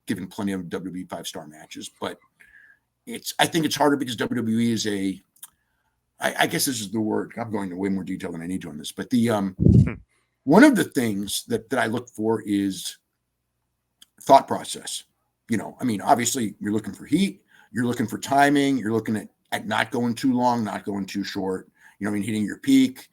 given plenty of WWE 5-star matches, but I think it's harder because WWE is I guess this is the word. I'm going into way more detail than I need to on this, but one of the things that I look for is thought process. I mean, obviously you're looking for heat, you're looking for timing, you're looking at not going too long, not going too short, hitting your peak,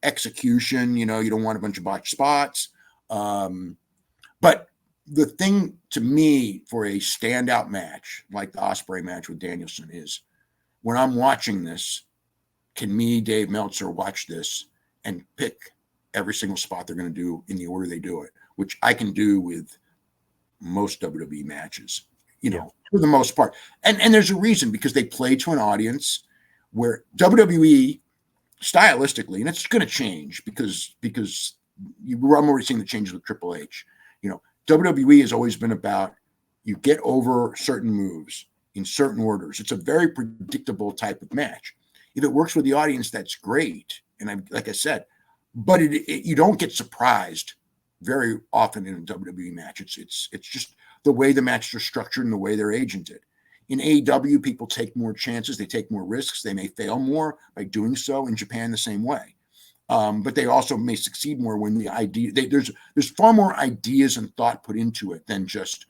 execution, you don't want a bunch of botched spots. But the thing to me for a standout match, like the Ospreay match with Danielson, is when I'm watching this, can me, Dave Meltzer, watch this and pick every single spot they're going to do in the order they do it, which I can do with most WWE matches, for the most part. And there's a reason, because they play to an audience where WWE stylistically, and it's going to change because I'm already seeing the changes with Triple H. WWE has always been about you get over certain moves in certain orders. It's a very predictable type of match. If it works with the audience, that's great. And like I said, but you don't get surprised very often in a WWE match. It's just the way the matches are structured and the way they're agented. In AEW, people take more chances. They take more risks. They may fail more by doing so. In Japan, the same way. But they also may succeed more when the idea there's far more ideas and thought put into it than just,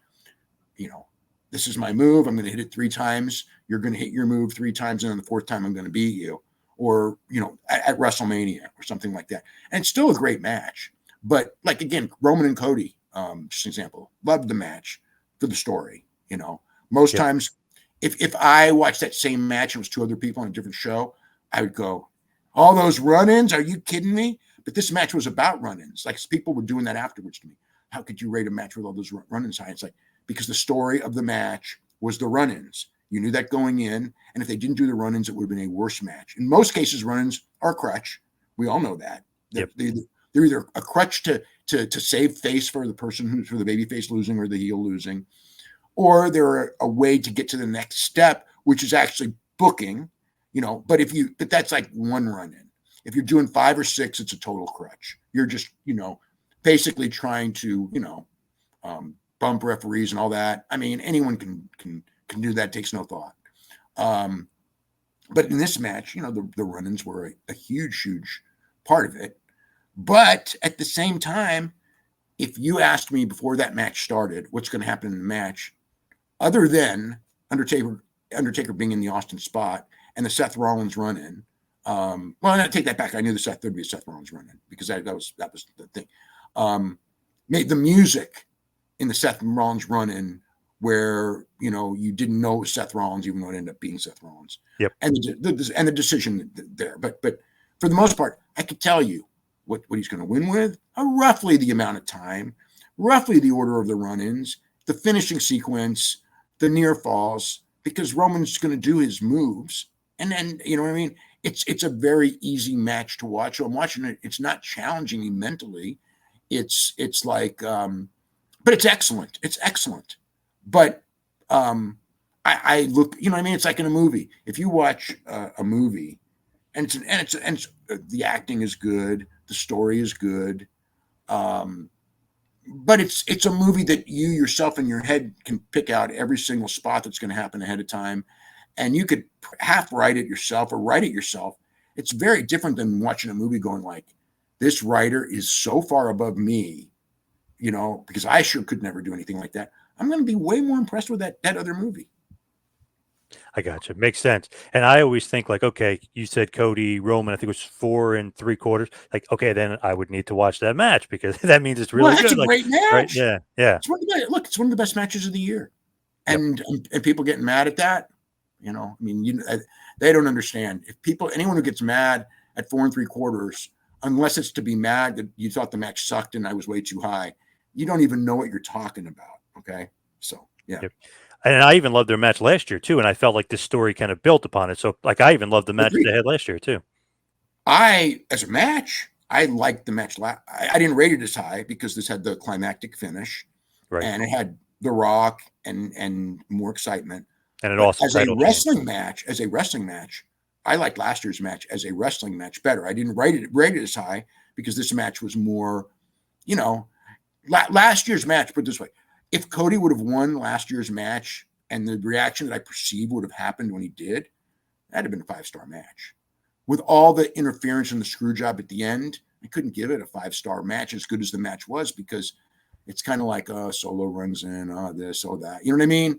this is my move. I'm going to hit it 3 times. You're going to hit your move 3 times. And then the 4th time I'm going to beat you, or, at WrestleMania or something like that. And it's still a great match. But like, again, Roman and Cody, just an example, loved the match for the story. Most times if I watched that same match and it was 2 other people on a different show, I would go, all those run-ins, are you kidding me? But this match was about run-ins. Like, people were doing that afterwards to me. How could you rate a match with all those run-ins high? It's like, because the story of the match was the run-ins. You knew that going in, and if they didn't do the run-ins, it would have been a worse match. In most cases, run-ins are a crutch. We all know that. They're either a crutch to save face for the person for the baby face losing or the heel losing, or they're a way to get to the next step, which is actually booking. But that's like one run in. If you're doing 5 or 6, it's a total crutch. You're just, basically trying to, bump referees and all that. I mean, anyone can do that. Takes no thought. But in this match, the run-ins were a huge, huge part of it. But at the same time, if you asked me before that match started, what's going to happen in the match, other than Undertaker being in the Austin spot and the Seth Rollins run-in. Well, I take that back. I knew there'd be a Seth Rollins run-in because that was the thing. Made the music in the Seth Rollins run-in where you didn't know it was Seth Rollins, even though it ended up being Seth Rollins. Yep. And the decision there, but for the most part, I could tell you what he's going to win with, roughly the amount of time, roughly the order of the run-ins, the finishing sequence, the near falls, because Roman's going to do his moves. And then, what I mean? It's a very easy match to watch. So I'm watching it. It's not challenging me mentally. It's like, but it's excellent. It's excellent. But I look, it's like in a movie. If you watch a movie and the acting is good, the story is good. But it's a movie that you yourself in your head can pick out every single spot that's going to happen ahead of time. And you could half write it yourself or write it yourself. It's very different than watching a movie going like, this writer is so far above me, because I sure could never do anything like that. I'm going to be way more impressed with that other movie. I gotcha. Makes sense. And I always think like, okay, you said Cody Roman, I think it was 4 3/4. Like, okay, then I would need to watch that match because that means it's really that's good. a great match. Right? Yeah. It's one of the best matches of the year. And people getting mad at that, they don't understand. Anyone who gets mad at 4 3/4, unless it's to be mad that you thought the match sucked and I was way too high, you don't even know what you're talking about. Okay. So, yeah. Yep. And I even loved their match last year too. And I felt like this story kind of built upon it. So like, I even loved the match they had last year too. As a match, I liked the match. I didn't rate it as high because this had the climactic finish, right? And it had The Rock and more excitement. And it also as a wrestling match, I liked last year's match as a wrestling match better. I didn't rate it as high because this match was more, last year's match. Put it this way, if Cody would have won last year's match and the reaction that I perceive would have happened when he did, that'd have been a 5-star match. With all the interference and the screw job at the end, I couldn't give it a 5-star match as good as the match was, because it's kind of like Solo runs in, this, that. You know what I mean?